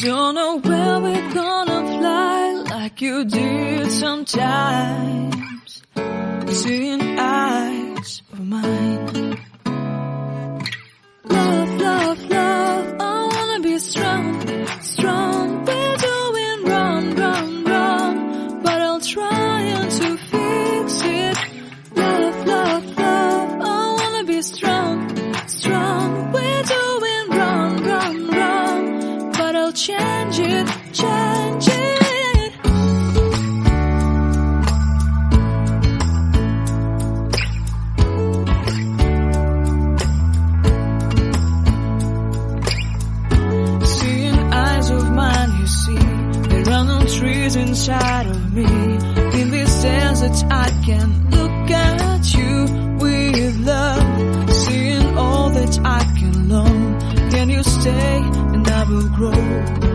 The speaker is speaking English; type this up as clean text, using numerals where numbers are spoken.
Don't know where we're gonna fly like you did sometimes. Seeing eyes of mine. Love, love, love, I wanna be strong, strong. We're doing wrong, wrong, wrong, but I'll try to fix it. Love, love, love, I wanna be strong, strong. We're doing wrong, wrong, wrong, but I'll change it, change it. Trees inside of me. In this desert I can look at you with love. Seeing all that I can learn. Can you stay and I will grow?